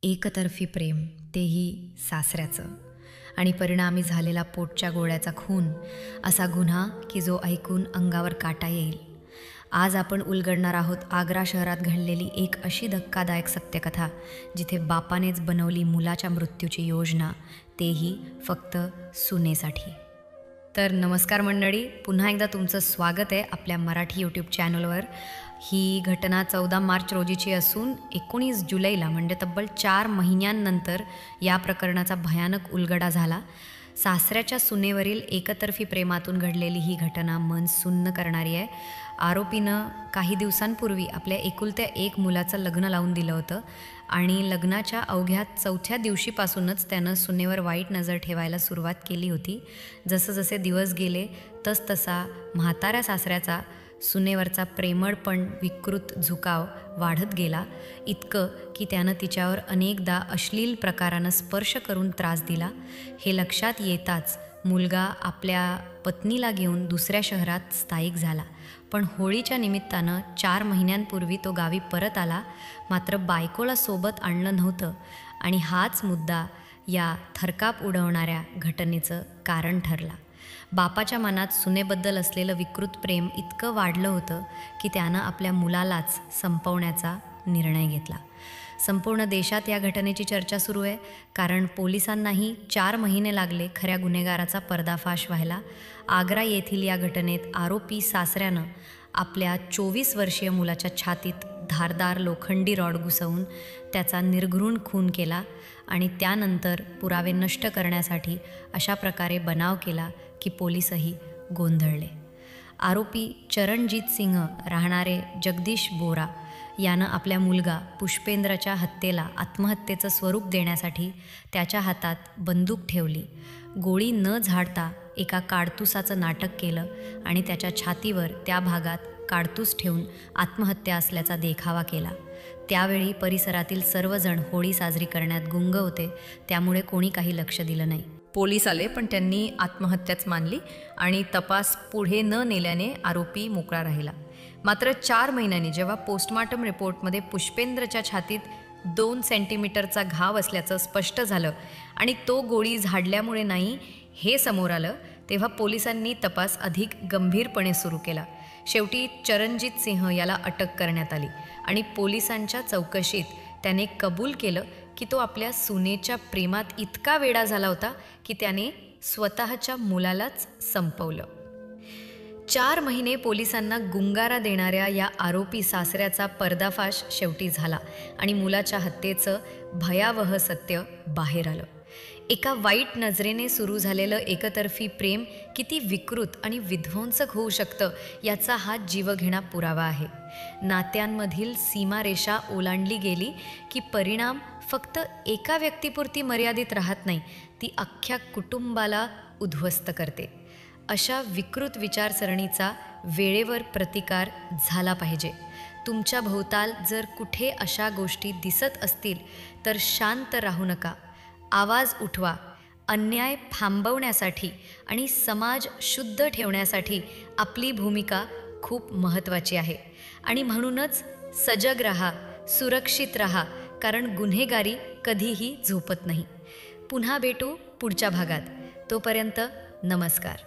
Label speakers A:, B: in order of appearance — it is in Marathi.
A: एकतर्फी प्रेम, तेही सासऱ्याचं, आणि परिणामी झालेला पोटच्या गोळ्याचा खून, असा गुन्हा की जो ऐकून अंगावर काटा येईल. आज आपण उलगडणार आहोत आग्रा शहरात घडलेली एक अशी धक्कादायक सत्यकथा, जिथे बापानेच बनवली मुलाच्या मृत्यूची योजना, तेही फक्त सुनेसाठी. तर नमस्कार मंडळी, पुन्हा एकदा तुमचं स्वागत आहे आपल्या मराठी यूट्यूब चॅनलवर. ही घटना 14 मार्च रोजीची असून 19 जुलैला म्हणजे तब्बल 4 महिन्यांनंतर या प्रकरणाचा भयानक उलगडा झाला. सासऱ्याच्या सुनेवरील एकतर्फी प्रेमातून घडलेली ही घटना मन सुन्न करणारी आहे. आरोपीनं काही दिवसांपूर्वी आपल्या एकुलत्या एक मुलाचं लग्न लावून दिलं होतं आणि लग्नाच्या अवघ्या 4थ्या दिवशीपासूनच त्यानं सुनेवर वाईट नजर ठेवायला सुरुवात केली होती. जसं जसे दिवस गेले तसतसा म्हाताऱ्या सासऱ्याचा सुनेवरचा प्रेमळ पण विकृत झुकाव वाढत गेला, इतकं की त्यानं तिच्यावर अनेकदा अश्लील प्रकारानं स्पर्श करून त्रास दिला. हे लक्षात येताच मुलगा आपल्या पत्नीला घेऊन दुसऱ्या शहरात स्थायिक झाला. पण होळीच्या निमित्तानं 4 महिन्यांपूर्वी तो गावी परत आला. मात्र बायकोला सोबत आणलं नव्हतं आणि हाच मुद्दा या थरकाप उडवणाऱ्या घटनेचं कारण ठरला. बापाच्या मनात सुनेबद्दल असलेलं विकृत प्रेम इतकं वाढलं होतं की त्यानं आपल्या मुलालाच संपवण्याचा निर्णय घेतला. संपूर्ण देशात या घटनेची चर्चा सुरू आहे, कारण पोलिसांनाही 4 महिने लागले खऱ्या गुन्हेगाराचा पर्दाफाश व्हायला. आग्रा येथील या घटनेत आरोपी सासऱ्यानं आपल्या 24 वर्षीय मुलाच्या छातीत धारदार लोखंडी रॉड घुसवून त्याचा निर्घृण खून केला आणि त्यानंतर पुरावे नष्ट करण्यासाठी अशा प्रकारे बनाव केला की पोलीसही गोंधळले. आरोपी चरणजीत सिंह राहणारे जगदीश बोरा यानं आपल्या मुलगा पुष्पेंद्रच्या हत्येला आत्महत्येचं स्वरूप देण्यासाठी त्याच्या हातात बंदूक ठेवली, गोळी न झाडता एका काडतुसाचं नाटक केलं आणि त्याच्या छातीवर त्या भागात काडतूस ठेवून आत्महत्या असल्याचा देखावा केला. त्यावेळी परिसरातील सर्वजण होळी साजरी करण्यात गुंग होते, त्यामुळे कोणी काही लक्ष दिलं नाही. पोलीस आले पण त्यांनी आत्महत्याच मानली आणि तपास पुढे न नेल्याने आरोपी मोकळा राहिला. मात्र 4 महिन्यांनी जेव्हा पोस्टमॉर्टम रिपोर्टमध्ये पुष्पेंद्रच्या छातीत 2 सेंटीमीटरचा घाव असल्याचं स्पष्ट झालं आणि तो गोळी झाडल्यामुळे नाही हे समोर आलं, तेव्हा पोलिसांनी तपास अधिक गंभीरपणे सुरू केला. शेवटी चरणजीत सिंह याला अटक करण्यात आली आणि पोलिसांच्या चौकशीत त्याने कबूल केलं की तो आपल्या सुनेच्या प्रेमात इतका वेडा झाला होता की त्याने स्वतःच्या मुलालाच संपवलं. 4 महिने पोलिसांना गुंगारा देणाऱ्या या आरोपी सासऱ्याचा पर्दाफाश शेवटी झाला आणि मुलाच्या हत्येचं भयावह सत्य बाहेर आलं. एका वाईट नजरेने सुरू झालेलं एकतर्फी प्रेम किती विकृत आणि विध्वंसक होऊ शकतं याचा हा जीवघेणा पुरावा आहे. नात्यांमधील सीमारेषा ओलांडली गेली की परिणाम फक्त एका व्यक्तीपुरती मर्यादित राहत नाही, ती अख्ख्या कुटुंबाला उद्ध्वस्त करते. अशा विकृत विचारसरणीचा वेळेवर प्रतिकार झाला पाहिजे. तुमच्या भोवताल जर कुठे अशा गोष्टी दिसत असतील तर शांत राहू नका, आवाज उठवा. अन्याय थांबवण्यासाठी आणि समाज शुद्ध ठेवण्यासाठी आपली भूमिका खूप महत्त्वाची आहे. आणि म्हणूनच सजग राहा, सुरक्षित राहा, कारण गुन्हेगारी कधीही झोपत नाही. पुन्हा भेटू पुढच्या भागात. तोपर्यंत नमस्कार.